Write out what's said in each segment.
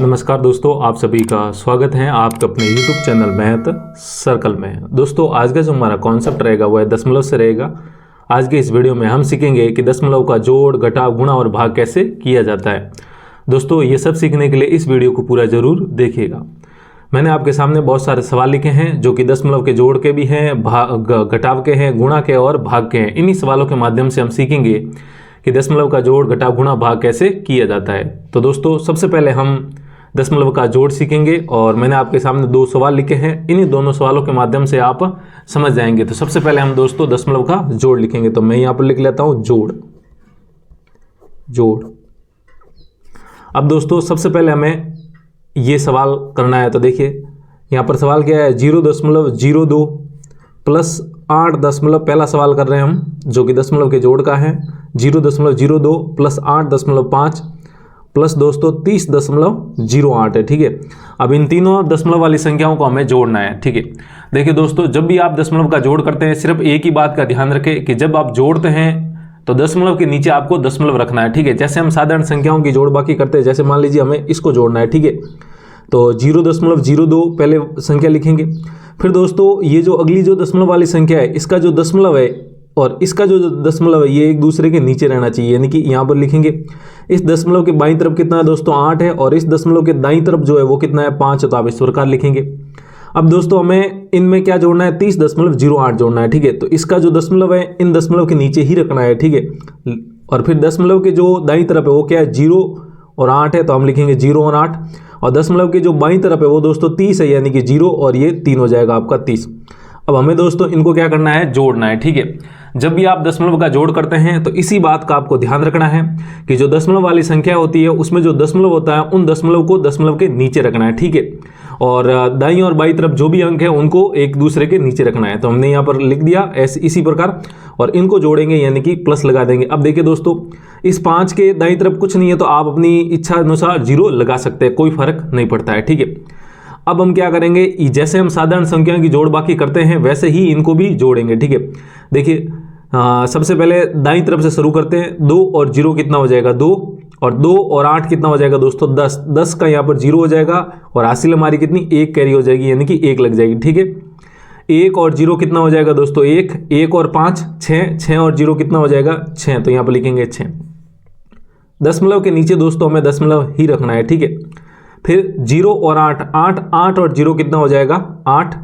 नमस्कार दोस्तों, आप सभी का स्वागत है आपके अपने YouTube चैनल मैथ सर्कल में। दोस्तों आज का जो हमारा कॉन्सेप्ट रहेगा वो है दशमलव से रहेगा। आज के इस वीडियो में हम सीखेंगे कि दशमलव का जोड़, घटाव, गुणा और भाग कैसे किया जाता है। दोस्तों ये सब सीखने के लिए इस वीडियो को पूरा जरूर देखिएगा। मैंने आपके सामने बहुत सारे सवाल लिखे हैं जो कि दशमलव के जोड़ के भी हैं, घटाव के हैं, गुणा के और भाग के हैं। इन्हीं सवालों के माध्यम से हम सीखेंगे कि दशमलव का जोड़, घटाव, गुणा, भाग कैसे किया जाता है। तो दोस्तों सबसे पहले हम दशमलव का जोड़ सीखेंगे और मैंने आपके सामने दो सवाल लिखे हैं। इन्हीं दोनों सवालों के माध्यम से आप समझ जाएंगे। तो सबसे पहले हम दोस्तों दशमलव का जोड़ लिखेंगे। तो मैं यहाँ पर लिख लेता हूँ जोड़। अब दोस्तों सबसे पहले हमें ये सवाल करना है। तो देखिए यहाँ पर सवाल क्या है, 0.02 प्लस 8 पहला सवाल कर रहे हैं हम, जो कि दशमलव के जोड़ का है। 0.02 प्लस 8.5 प्लस दोस्तों 30.08 है। ठीक है, अब इन तीनों दशमलव वाली संख्याओं को हमें जोड़ना है। ठीक है, देखिए दोस्तों जब भी आप दशमलव का जोड़ करते हैं सिर्फ एक ही बात का ध्यान रखें कि जब आप जोड़ते हैं तो दशमलव के नीचे आपको दशमलव रखना है। ठीक है, जैसे हम साधारण संख्याओं की जोड़ बाकी करते हैं, जैसे मान लीजिए हमें इसको जोड़ना है। ठीक है, तो 0.02 पहले संख्या लिखेंगे। फिर दोस्तों ये जो अगली जो दशमलव वाली संख्या है, इसका जो दशमलव है और इसका जो दशमलव है ये एक दूसरे के नीचे रहना चाहिए, यानी कि यहाँ पर लिखेंगे इस दशमलव के बाईं तरफ कितना है दोस्तों 8 है और इस दशमलव के दाईं तरफ जो है वो कितना है 5 है। तो आप इस प्रकार लिखेंगे। अब दोस्तों हमें इनमें क्या जोड़ना है, 30.08 जोड़ना है। ठीक है, तो इसका जो दशमलव है इन दशमलव के नीचे ही रखना है। ठीक है, और फिर दशमलव के जो दाईं तरफ है वो क्या है 0 और 8 है, तो हम लिखेंगे 0 और 8। और दशमलव के जो बाईं तरफ है वो दोस्तों 30 है, यानी कि 0 और ये 3 हो जाएगा आपका 30। अब हमें दोस्तों इनको क्या करना है, जोड़ना है। ठीक है, जब भी आप दशमलव का जोड़ करते हैं तो इसी बात का आपको ध्यान रखना है कि जो दशमलव वाली संख्या होती है उसमें जो दशमलव होता है उन दशमलव को दशमलव के नीचे रखना है। ठीक है, और दाईं और बाईं तरफ जो भी अंक है उनको एक दूसरे के नीचे रखना है। तो हमने यहाँ पर लिख दिया ऐसे इसी प्रकार, और इनको जोड़ेंगे यानी कि प्लस लगा देंगे। अब देखिए दोस्तों इस 5 के दाईं तरफ कुछ नहीं है तो आप अपनी इच्छा अनुसार 0 लगा सकते हैं, कोई फर्क नहीं पड़ता है। ठीक है, अब हम क्या करेंगे, जैसे हम साधारण संख्याओं की जोड़ बाकी करते हैं वैसे ही इनको भी जोड़ेंगे। ठीक है, देखिए सबसे पहले दाईं तरफ से शुरू करते हैं। 2 और 0 कितना हो जाएगा 2, और 2 और 8 कितना हो जाएगा दोस्तों 10। 10 का यहाँ पर 0 हो जाएगा और हासिल हमारी कितनी 1 कैरी हो जाएगी, यानी कि 1 लग जाएगी। ठीक है, 1 और 0 कितना हो जाएगा दोस्तों 1, 1 और 5 6, 6 और 0 कितना हो जाएगा 6, तो यहाँ पर लिखेंगे 6। दशमलव के नीचे दोस्तों हमें दशमलव ही रखना है। ठीक है, फिर 0 और 8, 8 और 0 कितना हो जाएगा 8,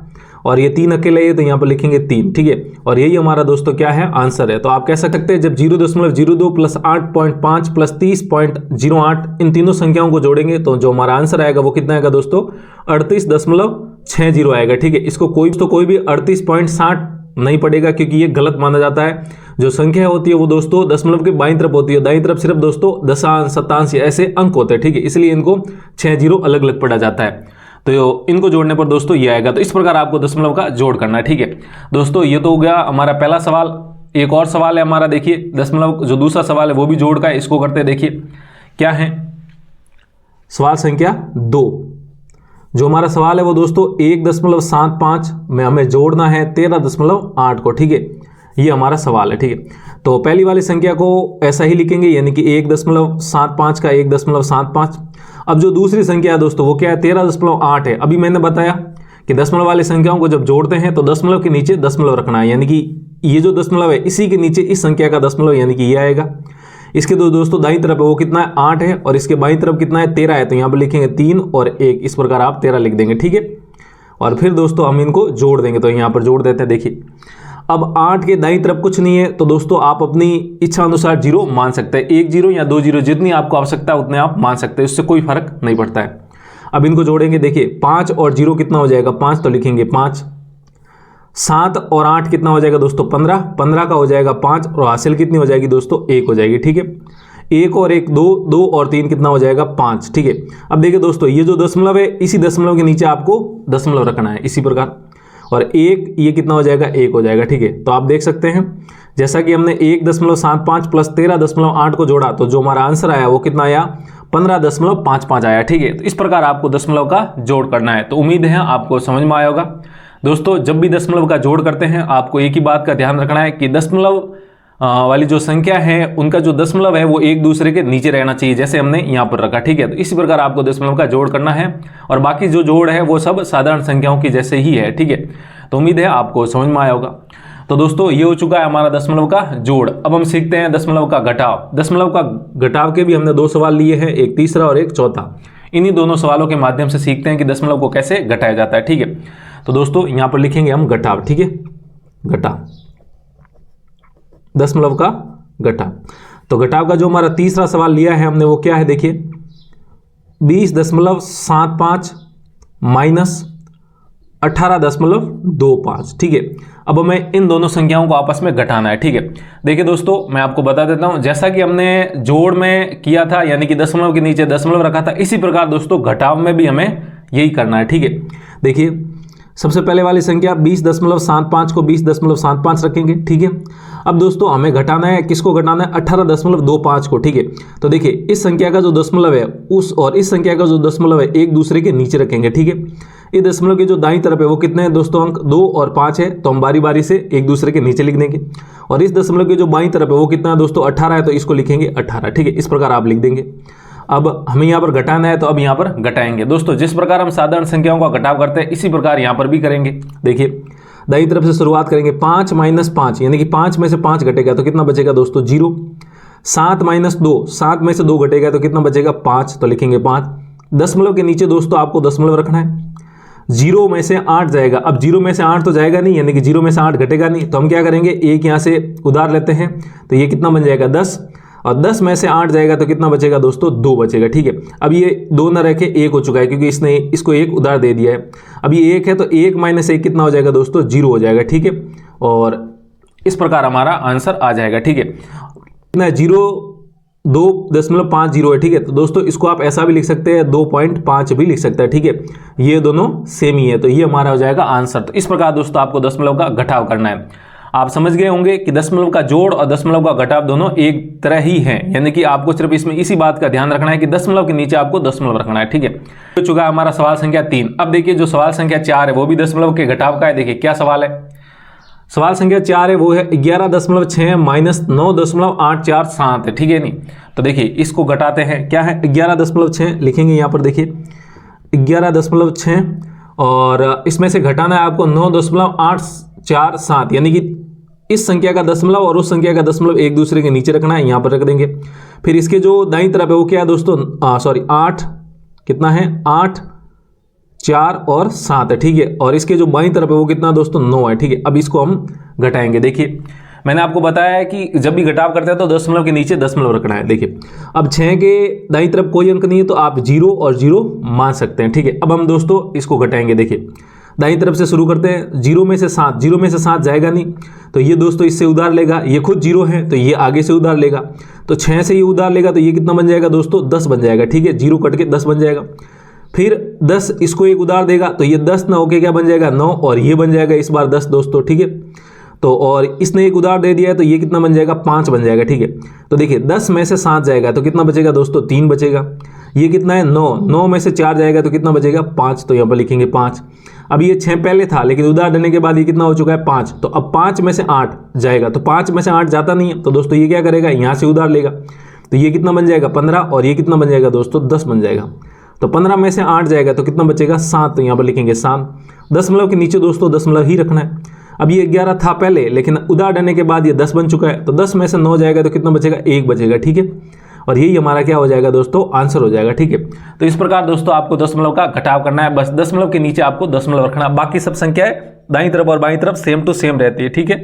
और ये 3 अकेले है तो यहाँ पर लिखेंगे 3। ठीक है, और यही हमारा दोस्तों क्या है, आंसर है। तो आप कह सकते हैं जब 0.02 प्लस 8.5 प्लस 30.08 इन तीनों संख्याओं को जोड़ेंगे तो जो हमारा आंसर आएगा वो कितना आएगा दोस्तों 38.60 आएगा। ठीक है, इसको कोई भी 38.60 नहीं पड़ेगा क्योंकि ये गलत माना जाता है। जो संख्या होती है वो दोस्तों दशमलव के बाईं तरफ होती है, दाईं तरफ सिर्फ दोस्तों दशांश, शतांश ऐसे अंक होते हैं। ठीक है, इसलिए इनको 60 अलग अलग पढ़ा जाता है। तो इनको जोड़ने पर दोस्तों ये आएगा। तो इस प्रकार आपको दशमलव का जोड़ करना है। ठीक है दोस्तों, ये तो हो गया हमारा पहला सवाल। एक और सवाल है हमारा, देखिए दशमलव जो दूसरा सवाल है वो भी जोड़ का है, इसको करते हैं। देखिए क्या है, सवाल संख्या 2। जो हमारा सवाल है वो दोस्तों 1.75 में हमें जोड़ना है 13.8 को। ठीक है, ये हमारा सवाल है। ठीक है, तो पहली वाली संख्या को ऐसा ही लिखेंगे, यानी कि 1.75 का 1.75। अब जो दूसरी संख्या है दोस्तों वो क्या है 13.8 है। अभी मैंने बताया कि दशमलव वाली संख्याओं को जब जोड़ते हैं तो दशमलव के नीचे दशमलव रखना है, यानी कि ये जो दशमलव है इसी के नीचे इस संख्या का दशमलव, यानी कि ये आएगा। इसके दोस्तों दाईं तरफ है वो कितना है 8 है और इसके बाईं तरफ कितना है 13 है, तो यहाँ पर लिखेंगे 3 और 1, इस प्रकार आप 13 लिख देंगे। ठीक है, और फिर दोस्तों हम इनको जोड़ देंगे। तो यहाँ पर जोड़ देते हैं। देखिए अब 8 के दाईं तरफ कुछ नहीं है तो दोस्तों आप अपनी इच्छा अनुसार 0 मान सकते हैं, 1 0 या 2 0, जितनी आपको आवश्यकता है उतने आप मान सकते हैं, इससे कोई फर्क नहीं पड़ता है। अब इनको जोड़ेंगे। देखिए 5 और 0 कितना हो जाएगा 5, तो लिखेंगे 5। 7 और 8 कितना हो जाएगा दोस्तों 15, 15 का हो जाएगा 5 और हासिल कितनी हो जाएगी दोस्तों 1 हो जाएगी। ठीक है, 1 और 1 2, 2 और 3 कितना हो जाएगा 5। ठीक है, अब देखिए दोस्तों ये जो दशमलव है इसी दशमलव के नीचे आपको दशमलव रखना है इसी प्रकार, और 1 ये कितना हो जाएगा 1 हो जाएगा। ठीक है, तो आप देख सकते हैं जैसा कि हमने 1.75 प्लस 13.8 को जोड़ा तो जो हमारा आंसर आया वो कितना आया 15.55 आया। ठीक है, तो इस प्रकार आपको दशमलव का जोड़ करना है। तो उम्मीद है आपको समझ में आया होगा। दोस्तों जब भी दशमलव का जोड़ करते हैं आपको एक ही बात का ध्यान रखना है कि दशमलव वाली जो संख्या है उनका जो दशमलव है वो एक दूसरे के नीचे रहना चाहिए, जैसे हमने यहाँ पर रखा। ठीक है, तो इसी प्रकार आपको दशमलव का जोड़ करना है और बाकी जो जोड़ है वो सब साधारण संख्याओं की जैसे ही है। ठीक है, तो उम्मीद है आपको समझ में आया होगा। तो दोस्तों ये हो चुका है हमारा दशमलव का जोड़। अब हम सीखते हैं दशमलव का घटाव। दशमलव का घटाव के भी हमने 2 सवाल लिए हैं, एक तीसरा और एक चौथा। इन्हीं दोनों सवालों के माध्यम से सीखते हैं कि दशमलव को कैसे घटाया जाता है। ठीक है, तो दोस्तों यहाँ पर लिखेंगे हम घटाव। ठीक है, घटाव, दशमलव का घटाव। तो घटाव का जो हमारा तीसरा सवाल लिया है हमने वो क्या है, देखिए 20.75 माइनस 18.25। ठीक है, अब हमें इन दोनों संख्याओं को आपस में घटाना है। ठीक है, देखिए दोस्तों मैं आपको बता देता हूं, जैसा कि हमने जोड़ में किया था यानी कि दशमलव के नीचे दशमलव रखा था, इसी प्रकार दोस्तों घटाव में भी हमें यही करना है। ठीक है, देखिए सबसे पहले वाली संख्या 20.75 को 20.75 रखेंगे। ठीक है, अब दोस्तों हमें घटाना है, किसको घटाना है, 18.25 को। ठीक है, तो देखिए इस संख्या का जो दशमलव है उस और इस संख्या का जो दशमलव है एक दूसरे के नीचे रखेंगे। ठीक है, ये दशमलव के जो दाईं तरफ है वो कितने हैं दोस्तों, अंक 2 और 5 है, तो हम बारी बारी से एक दूसरे के नीचे लिख देंगे। और इस दशमलव के जो बाईं तरफ है वो कितना है दोस्तों, 18 है, तो इसको लिखेंगे 18। ठीक है, इस प्रकार आप लिख देंगे। अब हमें यहाँ पर घटाना है तो अब यहाँ पर घटाएंगे। दोस्तों जिस प्रकार हम साधारण संख्याओं का घटाव करते हैं इसी प्रकार यहाँ पर भी करेंगे। देखिए दाईं तरफ से शुरुआत करेंगे, 5 - 5 यानी कि 5 में से 5 घटेगा तो कितना बचेगा दोस्तों, 0। 7 - 2, 7 में से 2 घटेगा तो कितना बचेगा, 5, तो लिखेंगे 5। दशमलव के नीचे दोस्तों आपको दशमलव रखना है। 0 में से 8 जाएगा, अब 0 में से 8 तो जाएगा नहीं, यानी कि 0 में से 8 घटेगा नहीं, तो हम क्या करेंगे, एक यहाँ से उधार लेते हैं, तो ये कितना बन जाएगा 10, और 10 में से 8 जाएगा तो कितना बचेगा दोस्तों, 2 बचेगा। ठीक है, अब ये 2 न रखे 1 हो चुका है क्योंकि इसने इसको 1 उधार दे दिया है। अब ये 1 है तो 1 - 1 कितना हो जाएगा दोस्तों, 0 हो जाएगा। ठीक है, और इस प्रकार हमारा आंसर आ जाएगा। ठीक है, कितना 0.250 है। ठीक है, तो दोस्तों इसको आप ऐसा भी लिख सकते हैं, 2.5 भी लिख सकते हैं। ठीक है, ये दोनों सेम ही है, तो ये हमारा हो जाएगा आंसर। तो इस प्रकार दोस्तों आपको दशमलव का घटाव करना है। आप समझ गए होंगे कि दशमलव का जोड़ और दशमलव का घटाव दोनों एक तरह ही हैं, यानी कि आपको सिर्फ इसमें इसी बात का ध्यान रखना है कि दशमलव के नीचे आपको दशमलव रखना है। ठीक है, हो चुका है हमारा सवाल संख्या 3। अब देखिए जो सवाल संख्या 4 है वो भी दशमलव के घटाव का है। देखिए क्या सवाल है, सवाल संख्या 4 है वो है 11.6 माइनस 9.847 है। ठीक है नहीं, तो देखिए इसको घटाते हैं। क्या है, 11.6 लिखेंगे यहाँ पर, देखिए 11.6 और इसमें से घटाना है आपको 9.847, यानी कि इस संख्या का दशमलव और उस संख्या का दशमलव एक दूसरे के नीचे रखना है, यहाँ पर रख देंगे। फिर इसके जो दाईं तरफ है वो क्या है दोस्तों, 8 कितना है, 8, 4 और 7 है। ठीक है, और इसके जो बाईं तरफ है वो कितना दोस्तों, 9 है। ठीक है, अब इसको हम घटाएंगे। देखिए मैंने आपको बताया है कि जब भी घटाव करते हैं तो दशमलव के नीचे दशमलव रखना है। देखिए अब 6 के दाईं तरफ कोई अंक नहीं है तो आप 0 और 0 मान सकते हैं। ठीक है, अब हम दोस्तों इसको घटाएंगे। देखिए दाईं तरफ से शुरू करते हैं, 0 में से 7, 0 में से 7 जाएगा नहीं, तो ये दोस्तों इससे उधार लेगा, ये खुद 0 है तो ये आगे से उधार लेगा, तो 6 से ये उधार लेगा तो ये कितना बन जाएगा दोस्तों, 10 बन जाएगा। ठीक है, 0 कट के 10 बन जाएगा। फिर 10 इसको एक उधार देगा तो ये 10 ना होके क्या बन जाएगा, 9, और ये बन जाएगा इस बार 10 दोस्तों। ठीक है, तो और इसने एक उधार दे दिया है तो ये कितना बन जाएगा, 5 बन जाएगा। ठीक है, तो देखिए 10 में से 7 जाएगा तो कितना बचेगा दोस्तों, 3 बचेगा। ये कितना है, 9, 9 में से 4 जाएगा तो कितना बचेगा, 5, तो यहाँ पर लिखेंगे 5। अब ये 6 पहले था लेकिन उधार देने के बाद ये कितना हो चुका है, 5, तो अब 5 में से 8 जाएगा, तो 5 में से 8 जाता नहीं है, तो दोस्तों ये क्या करेगा, यहाँ से उधार लेगा, तो ये कितना बन जाएगा, 15, और ये कितना बन जाएगा दोस्तों, 10 बन जाएगा। तो 15 में से 8 जाएगा तो कितना बचेगा, 7, तो यहाँ पर लिखेंगे 7। दशमलव के नीचे दोस्तों दशमलव ही रखना है। अब ये 11 था पहले लेकिन उधार देने के बाद ये 10 बन चुका है, तो 10 में से 9 जाएगा तो कितना बचेगा, 1 बचेगा। ठीक है, और यही हमारा क्या हो जाएगा दोस्तों, आंसर हो जाएगा। ठीक है, तो इस प्रकार दोस्तों आपको दशमलव का घटाव करना है, बस दशमलव के नीचे आपको दशमलव रखना, बाकी सब संख्याएं दाईं तरफ और बाईं तरफ सेम टू सेम रहती है। ठीक है,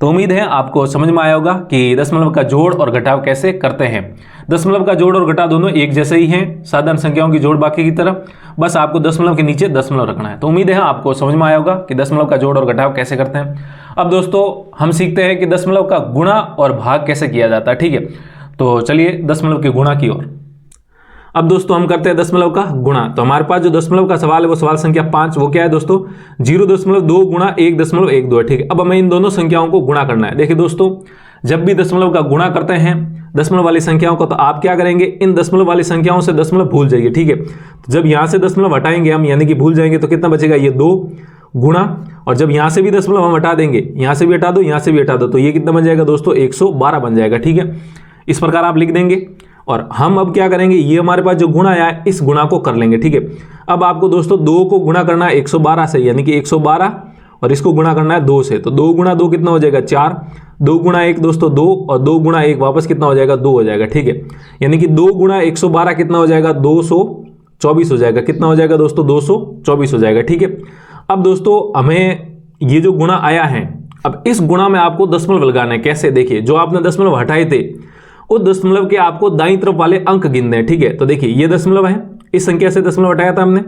तो उम्मीद है आपको समझ में आया होगा कि दशमलव का जोड़ और घटाव कैसे करते हैं। दशमलव का जोड़ और घटाव दोनों एक जैसे ही हैं, साधारण संख्याओं की जोड़ बाकी की तरफ, बस आपको दशमलव के नीचे दशमलव रखना है। तो उम्मीद है आपको समझ में आया होगा कि दशमलव का जोड़ और घटाव कैसे करते हैं। अब दोस्तों हम सीखते हैं कि दशमलव का गुणा और भाग कैसे किया जाता है। ठीक है, तो चलिए दशमलव के गुणा की ओर। अब दोस्तों हम करते हैं दशमलव का गुणा। तो हमारे पास जो दशमलव का सवाल है वो सवाल संख्या 5, वो क्या है दोस्तों, 0.2 गुणा 1.12 है। ठीक है, अब हमें इन दोनों संख्याओं को गुणा करना है। देखिए दोस्तों जब भी दशमलव का गुणा करते हैं दशमलव वाली संख्याओं को, तो आप क्या करेंगे, इन दशमलव वाली संख्याओं से दशमलव भूल जाइए। ठीक है, तो जब यहाँ से दशमलव हटाएंगे हम यानी कि भूल जाएंगे तो कितना बचेगा, ये 2, गुणा, और जब यहाँ से भी दशमलव हम हटा देंगे, यहाँ से भी हटा दो, यहाँ से भी हटा दो, तो ये कितना बन जाएगा दोस्तों 112 बन जाएगा। ठीक है, इस प्रकार आप लिख देंगे। और हम अब क्या करेंगे, ये हमारे पास जो गुणा आया है इस गुणा को कर लेंगे। ठीक है, अब आपको दोस्तों 2 को गुणा करना है 112 से, यानी कि 112, और इसको गुणा करना है 2 से, तो 2 गुणा 2 कितना हो जाएगा 4, 2 गुणा 1 दोस्तों 2, और 2 गुणा 1 वापस कितना हो जाएगा 2 हो जाएगा। ठीक है, यानी कि 2 गुणा 112 कितना हो जाएगा 224 हो जाएगा। कितना हो जाएगा दोस्तों 224 हो जाएगा। ठीक है, अब दोस्तों हमें ये जो गुणा आया है, अब इस गुणा में आपको दशमलव लगाना है। कैसे, देखिए जो आपने दशमलव हटाए थे उस दशमलव के आपको दाईं तरफ वाले अंक गिनने हैं। ठीक है, तो देखिए ये दशमलव है, इस संख्या से दशमलव हटाया था हमने,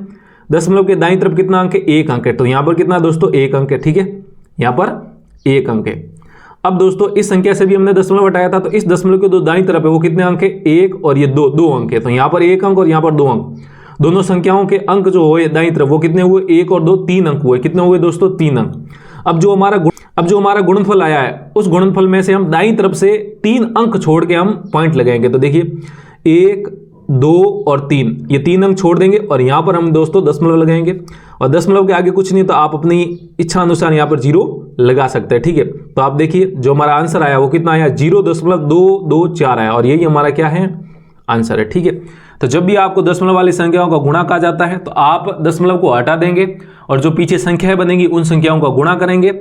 दशमलव के दाईं तरफ कितना अंक है 1 अंक है, तो यहां पर कितना दोस्तों 1 अंक है। ठीक है, यहां पर 1 अंक है। अब दोस्तों इस संख्या से भी हमने दशमलव हटाया था, तो इस दशमलव के जो दाईं तरफ है वो कितने अंक है 1 और ये 2 अंक है, तो यहां पर 1 अंक और यहां पर 2 अंक, दोनों संख्याओं के अंक जो हुए दाईं तरफ वो कितने हुए 1 और 2 3 अंक हुए। कितने हुए दोस्तों 3 अंक। अब जो हमारा गुणनफल आया है उस गुणनफल में से हम दाईं तरफ से 3 अंक छोड़ के हम पॉइंट लगाएंगे। तो देखिए 1 2 और 3, ये 3 अंक छोड़ देंगे और यहां पर हम दोस्तों दशमलव लगाएंगे, और दशमलव के आगे कुछ नहीं, तो आप अपनी इच्छा अनुसार यहां पर 0 लगा सकते हैं। ठीक है, तो आप देखिए जो हमारा आंसर आया वो कितना आया 0.224 आया, और यही हमारा क्या है आंसर है। ठीक है, तो जब भी आपको दशमलव वाली संख्याओं का गुणा कहा जाता है तो आप दशमलव को हटा देंगे और जो पीछे संख्याएं बनेंगी उन संख्याओं का गुणा करेंगे,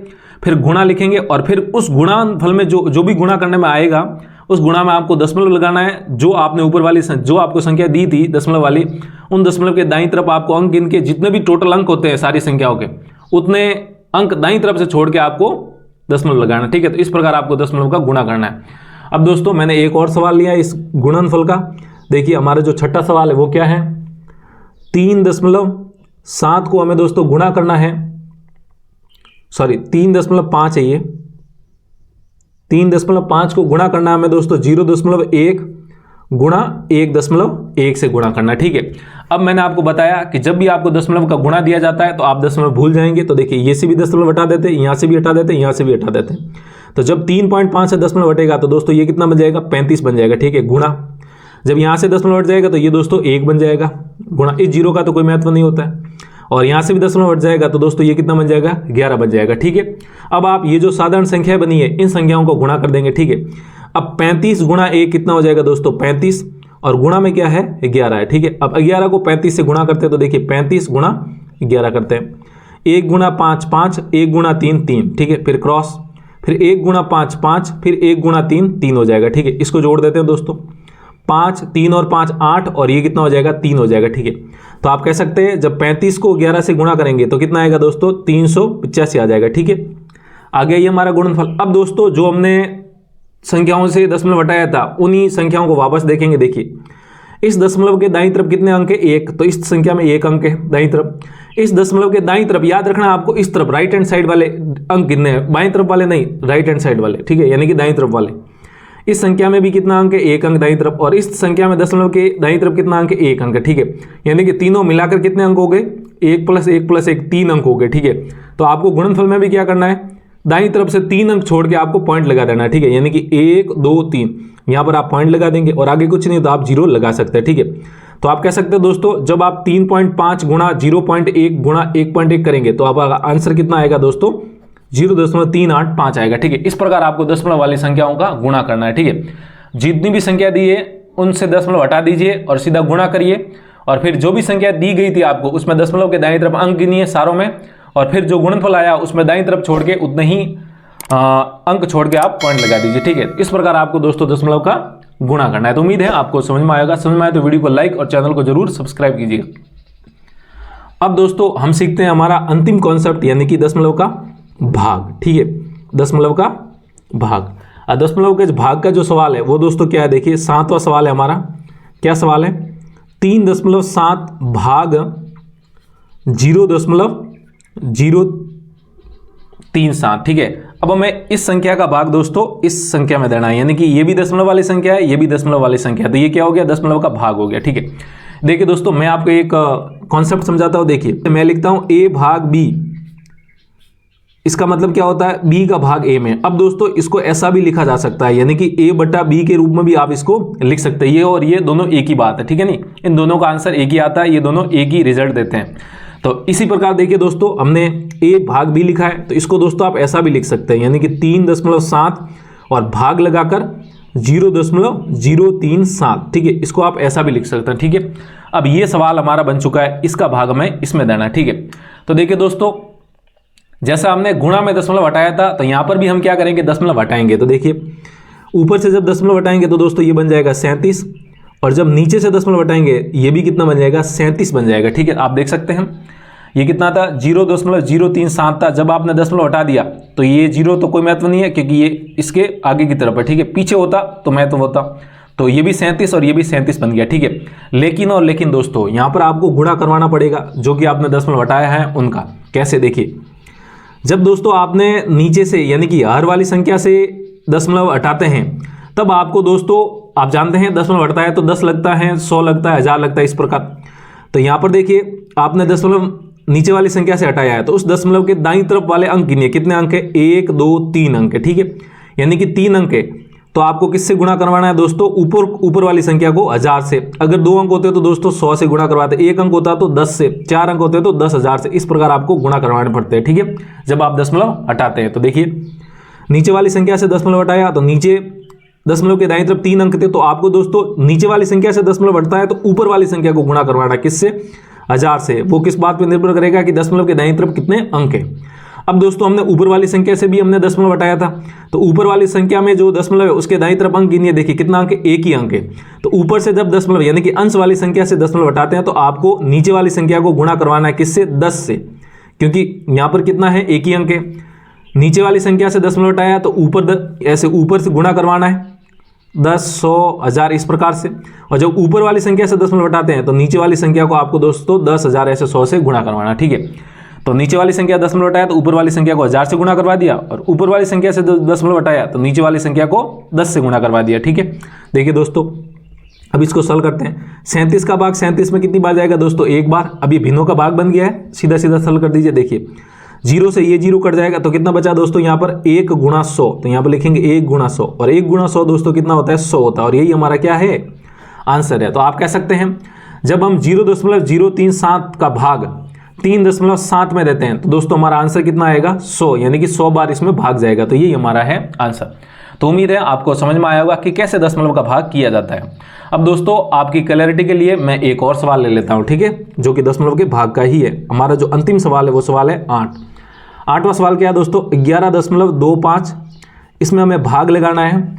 फिर गुणा लिखेंगे, और फिर उस गुणनफल में जो भी गुणा करने में आएगा उस गुणा में आपको दशमलव लगाना है। जो आपने ऊपर वाली जो आपको संख्या दी थी दशमलव वाली, उन दशमलव के दाईं तरफ आपको अंक गिन के जितने भी टोटल अंक होते हैं सारी संख्याओं के, उतने अंक दाईं तरफ से छोड़ के आपको दशमलव लगाना। ठीक है, तो इस प्रकार आपको दशमलव का गुणा करना है। अब दोस्तों मैंने एक और सवाल लिया इस गुणनफल का। देखिए हमारा जो छठा सवाल है वो क्या है, 3.7 को हमें दोस्तों गुणा करना है, सॉरी 3.5 है, ये 3.5 को गुणा करना है हमें दोस्तों 0.1 गुणा 1.1 से गुणा करना है। ठीक है, अब मैंने आपको बताया कि जब भी आपको दशमलव का गुणा दिया जाता है तो आप दशमलव भूल जाएंगे। तो देखिए ये से भी दशमलव हटा देते हैं, यहां से भी हटा देते हैं, यहां से भी हटा देते हैं, तो जब 3.5 से दशमलव हटेगा तो दोस्तों ये कितना बन जाएगा 35 बन जाएगा। ठीक है, गुणा, जब यहां से दशमलव हट जाएगा तो ये दोस्तों 1 बन जाएगा, गुणा, इस 0 का तो कोई महत्व नहीं होता है, और यहां से भी दशमलव हट जाएगा तो दोस्तों ये कितना बन जाएगा 11 बन जाएगा। ठीक है, अब आप ये जो साधारण संख्या बनी है इन संख्याओं को गुणा कर देंगे। ठीक है, अब 35 गुणा 1 कितना हो जाएगा दोस्तों 35, और गुणा में क्या है 11 है। ठीक है, अब 11 को 35 से गुणा करते हैं तो देखिए 35 गुणा 11 करते हैं, 1 गुणा 5 5, 1 गुणा 3 3। ठीक है, फिर क्रॉस, फिर 1 गुणा 5 5, फिर 1 गुणा 3 3 हो जाएगा। ठीक है, इसको जोड़ देते हैं दोस्तों, 5 3 और 5 8, और ये कितना हो जाएगा 3 हो जाएगा। ठीक है, तो आप कह सकते हैं जब 35 को 11 से गुणा करेंगे तो कितना आएगा दोस्तों 385 आ जाएगा। ठीक है, आ गया ये हमारा गुणनफल। अब दोस्तों जो हमने संख्याओं से दशमलव हटाया था उन्हीं संख्याओं को वापस देखेंगे। देखिए इस दशमलव के दाईं तरफ कितने अंक है 1, तो इस संख्या में 1 अंक है दाईं तरफ। इस दशमलव के दाईं तरफ याद रखना आपको इस तरफ राइट हैंड साइड वाले अंक कितने हैं, बाईं तरफ वाले नहीं, राइट हैंड साइड वाले। ठीक है, यानी कि दाईं तरफ वाले। इस संख्या में भी कितना अंक है 1 अंक दाईं तरफ, और इस संख्या में दशमलव के दाईं तरफ कितना अंक है 1 अंक है। ठीक है, यानी कि तीनों मिलाकर कितने अंक हो गए 1 + 1 + 1 3 अंक हो गए। ठीक है, तो आपको गुणनफल में भी क्या करना है, दाईं तरफ से 3 अंक छोड़ के आपको पॉइंट लगा देना है। ठीक है, यानी कि 1 2 3 यहां पर आप पॉइंट लगा देंगे, और आगे कुछ नहीं तो आप 0 लगा सकते हैं। ठीक है, तो आप कह सकते हैं दोस्तों जब आप 3.5 गुणा 0.1 गुणा 1.1 करेंगे तो आपका आंसर कितना आएगा दोस्तों 0.385 आएगा। ठीक है, इस प्रकार आपको दशमलव वाली संख्याओं का गुणा करना है। ठीक है, जितनी भी संख्या दी है उनसे दशमलव हटा दीजिए और सीधा गुणा करिए, और फिर जो भी संख्या दी गई थी आपको उसमें दशमलव के दाईं तरफ अंक गिनिए सारों में, और फिर जो गुणनफल आया उसमें दाईं तरफ छोड़ के उतने ही अंक छोड़ के आप पॉइंट लगा दीजिए। ठीक है, इस प्रकार आपको दोस्तों दशमलव का गुणा करना है। तो उम्मीद है आपको समझ में आएगा। समझ में आए तो वीडियो को लाइक और चैनल को जरूर सब्सक्राइब कीजिएगा। अब दोस्तों हम सीखते हैं हमारा अंतिम कॉन्सेप्ट, यानी कि दशमलव का भाग। ठीक है, दशमलव का भाग। दशमलव के भाग का जो सवाल है वो दोस्तों क्या है, देखिए 7वां सवाल है हमारा। क्या सवाल है, 3.7 भाग 0.037। ठीक है, अब हमें इस संख्या का भाग दोस्तों इस संख्या में देना है, यानी कि ये भी दशमलव वाली संख्या है, ये भी दशमलव वाली संख्या है, तो ये क्या हो गया दशमलव का भाग हो गया। ठीक है, देखिए दोस्तों मैं आपको एक कॉन्सेप्ट समझाता हूं। देखिए मैं लिखता हूं a भाग b, इसका मतलब क्या होता है b का भाग a में। अब दोस्तों इसको ऐसा भी लिखा जा सकता है, यानी कि a/b के रूप में भी आप इसको लिख सकते हैं। ये और ये दोनों एक ही बात है, ठीक है नहीं, इन दोनों का आंसर एक ही आता है, ये दोनों एक ही रिजल्ट देते हैं। तो इसी प्रकार देखिए दोस्तों, हमने a भाग b लिखा है, तो इसको दोस्तों आप ऐसा भी लिख सकते हैं, यानी कि 3.7 और भाग लगाकर 0.037, ठीक है, इसको आप ऐसा भी लिख सकते हैं, ठीक है। अब ये सवाल हमारा बन चुका है, इसका भाग हमें इसमें देना है, ठीक है। तो देखिए दोस्तों, जैसा हमने गुणा में दशमलव हटाया था, तो यहां पर भी हम क्या करेंगे, दशमलव हटाएंगे। तो देखिए ऊपर से जब दशमलव हटाएंगे तो दोस्तों ये बन जाएगा 37, और जब नीचे से दशमलव हटाएंगे ये भी कितना बन जाएगा, 37 बन जाएगा, ठीक है। आप देख सकते हैं ये कितना था, 0.037 था। जब आपने दशमलव हटा दिया तो ये 0 तो कोई महत्व नहीं है, क्योंकि ये इसके आगे की तरफ है, ठीक है। पीछे होता तो महत्व होता, तो ये भी 37 और ये भी 37 बन गया, ठीक है। लेकिन दोस्तों यहाँ पर आपको गुणा करवाना पड़ेगा जो कि आपने दशमलव हटाया है उनका। कैसे, देखिए, जब दोस्तों आपने नीचे से यानी कि हर वाली संख्या से दशमलव हटाते हैं, तब आपको दोस्तों आप जानते हैं दशमलव हटता है तो 10 लगता है, 100 लगता है, 1000 लगता है, इस प्रकार। तो यहाँ पर देखिए आपने दशमलव नीचे वाली संख्या से हटाया है, तो उस दशमलव के दाईं तरफ वाले अंक गिनिए, कितने अंक है, 1 2 3 अंक है, ठीक है, यानी कि 3 अंक है। तो आपको किससे गुणा करवाना है दोस्तों, ऊपर वाली संख्या को 1000 से। अगर 2 अंक होते तो दोस्तों 100 से गुणा करवाते, 1 अंक होता तो 10 से, 4 अंक होते तो 10,000 से। इस प्रकार आपको गुणा करवाने पड़ते हैं, ठीक है, जब आप दशमलव हटाते हैं। तो देखिए नीचे वाली संख्या से दशमलव हटाया तो नीचे दशमलव के दाईं तरफ 3 अंक थे, तो आपको दोस्तों नीचे वाली संख्या से दशमलव हटता है तो ऊपर वाली संख्या को गुणा करवाना, किससे, 1000 से। वो किस बात पर निर्भर करेगा कि दशमलव के दाईं तरफ कितने अंक है। अब दोस्तों हमने ऊपर वाली संख्या से भी हमने दशमलव हटाया था, तो ऊपर वाली संख्या में जो दशमलव है उसके दाईं तरफ अंक गिनिए, देखिए कितना अंक है, 1 ही अंक है। तो ऊपर से जब दशमलव यानी कि अंश वाली संख्या से दशमलव हटाते हैं तो आपको नीचे वाली संख्या को गुणा करवाना है, किससे, 10 से, क्योंकि यहाँ पर कितना है, 1 ही अंक है। नीचे वाली संख्या से दशमलव हटाया तो ऐसे ऊपर से गुणा करवाना है, 10 100 1000 इस प्रकार से। और जब ऊपर वाली संख्या से दशमलव हटाते हैं तो नीचे वाली संख्या को आपको दोस्तों 10,000 ऐसे 100 से गुणा करवाना, ठीक है। तो नीचे वाली संख्या दशमलव हटाया तो ऊपर वाली संख्या को 1000 से गुणा करवा दिया, और ऊपर वाली संख्या से दशमलव हटाया तो नीचे वाली संख्या को 10 से गुणा करवा दिया, ठीक है। देखिए दोस्तों अब इसको सॉल्व करते हैं। 37 का भाग 37 में कितनी बार जाएगा दोस्तों, 1 बार। अब ये भिन्नों का भाग बन गया है, सीधा सीधा सॉल्व कर दीजिए। देखिए 0 से ये 0 कट जाएगा तो कितना बचा दोस्तों, यहाँ पर 1 गुणा 100, तो यहाँ पर लिखेंगे 1 गुणा 100, और 1 गुणा 100 दोस्तों कितना होता है, 100 होता है, और यही हमारा क्या है, आंसर है। तो आप कह सकते हैं जब हम 0.037 का भाग 3.7 में देते हैं तो दोस्तों हमारा आंसर कितना आएगा, 100, यानी कि 100 बार इसमें भाग जाएगा, तो यही हमारा है आंसर। तो उम्मीद है आपको समझ में आया होगा कि कैसे दशमलव का भाग किया जाता है। अब दोस्तों आपकी क्लैरिटी के लिए मैं एक और सवाल ले लेता हूं, ठीक है, जो कि दशमलव के भाग का ही है। हमारा जो अंतिम सवाल है वो सवाल है 8वां सवाल क्या है दोस्तों, 11.25, इसमें हमें भाग लगाना है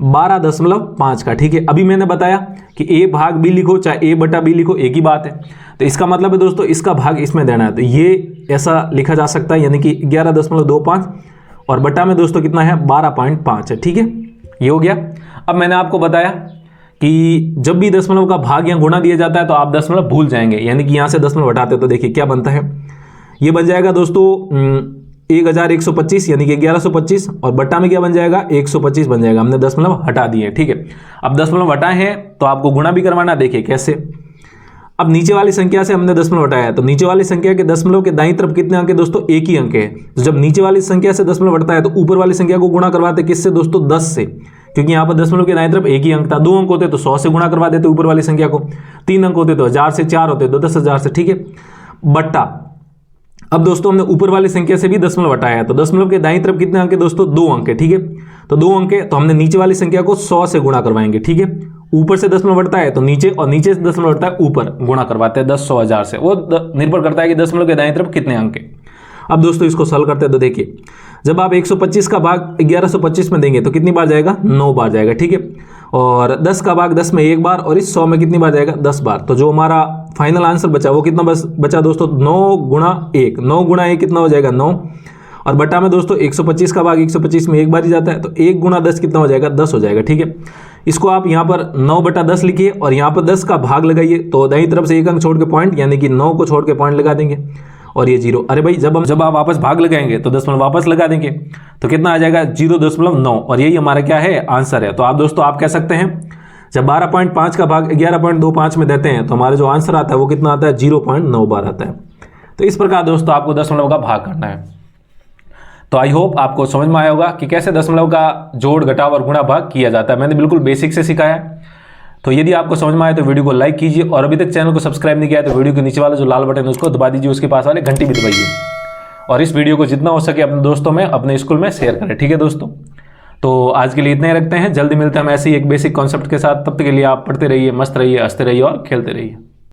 12.5 का, ठीक है। अभी मैंने बताया कि a भाग b लिखो चाहे a बटा b लिखो, एक ही बात है। तो इसका मतलब है दोस्तों इसका भाग इसमें देना है, तो ये ऐसा लिखा जा सकता है, यानी कि 11.25 और बटा में दोस्तों कितना है, 12.5 है, ठीक है, ये हो गया। अब मैंने आपको बताया कि जब भी दशमलव का भाग या गुणा दिया जाता है तो आप दशमलव भूल जाएंगे, यानी कि यहाँ से दशमलव हटाते हो तो देखिए क्या बनता है, ये बन जाएगा दोस्तों 1125, यानी कि 1125, और बट्टा में क्या बन जाएगा, 125 बन जाएगा। हमने दशमलव हटा दिए, ठीक है। अब दशमलव हटाए हैं तो आपको गुणा भी करवाना, देखिए कैसे। अब नीचे वाली संख्या से हमने दशमलव हटाया, तो नीचे वाली संख्या के दशमलव के दाईं तरफ कितने अंक है दोस्तों, 1 ही अंक है। तो जब नीचे वाली संख्या से दशमलव हटता है तो ऊपर वाली संख्या को गुणा करवाते किससे दोस्तों, 10 से, क्योंकि यहाँ पर दशमलव के दाईं तरफ 1 ही अंक था। 2 अंक होते तो 100 से गुणा करवा देते ऊपर वाली संख्या को, 3 अंक होते तो 1000 से, 4 होते तो 10,000 से, ठीक है। बट्टा, अब दोस्तों हमने ऊपर वाली संख्या से भी दशमलव हटाया, तो दशमलव के दाईं तरफ कितने अंक है दोस्तों, 2 अंक है, ठीक है। तो 2 अंक है तो हमने नीचे वाली संख्या को 100 से गुणा करवाएंगे, ठीक है। ऊपर से दशमलव बढ़ता है तो नीचे, और नीचे से दशमलव बढ़ता है ऊपर, गुणा करवाते हैं 10 100 1000 से। वो निर्भर करता है कि दशमलव के दाईं तरफ कितने अंक है। अब दोस्तों इसको सॉल्व करते हैं तो देखिए जब आप 125 का भाग 1125 में देंगे तो कितनी बार जाएगा, 9 बार जाएगा, ठीक है। और 10 का भाग 10 में 1 बार, और इस 100 में कितनी बार जाएगा, 10 बार। तो जो हमारा फाइनल आंसर बचा वो कितना बचा दोस्तों, 9 गुणा 1, 9 गुणा 1 कितना हो जाएगा, 9, और बटा में दोस्तों 125 का भाग 125 में 1 बार ही जाता है, तो 1 गुणा 10 कितना हो जाएगा, 10 हो जाएगा, ठीक है। इसको आप यहाँ पर 9 बटा 10 लिखिए और यहाँ पर 10 का भाग लगाइए, तो दाईं तरफ से 1 अंक छोड़ के पॉइंट, यानी कि 9 को छोड़ के पॉइंट लगा देंगे, और ये 0। अरे भाई जब आप वापस भाग लगाएंगे तो दशमलव वापस लगा देंगे, तो कितना आ जाएगा, 0.9, और यही हमारा क्या है, आंसर है। तो आप दोस्तों आप कह सकते हैं जब 12.5 का भाग 11.25 में देते हैं तो हमारा जो आंसर आता है वो कितना आता है, 0.9 बार आता है। तो इस प्रकार दोस्तों आपको दशमलव का भाग करना है। तो आई होप आपको समझ में आया होगा कि कैसे दशमलव का जोड़, घटाव और गुणा भाग किया जाता है। मैंने बिल्कुल बेसिक से सिखाया है। तो यदि आपको समझ में आए तो वीडियो को लाइक कीजिए, और अभी तक चैनल को सब्सक्राइब नहीं किया है तो वीडियो के नीचे वाला जो लाल बटन है उसको दबा दीजिए, उसके पास वाले घंटी भी दबाइए, और इस वीडियो को जितना हो सके अपने दोस्तों में, अपने स्कूल में शेयर करें। ठीक है दोस्तों, तो आज के लिए इतना ही रखते हैं। जल्दी मिलते हैं हम ऐसे ही एक बेसिक कॉन्सेप्ट के साथ। तब तक के लिए आप पढ़ते रहिए, मस्त रहिए, हंसते रहिए और खेलते रहिए।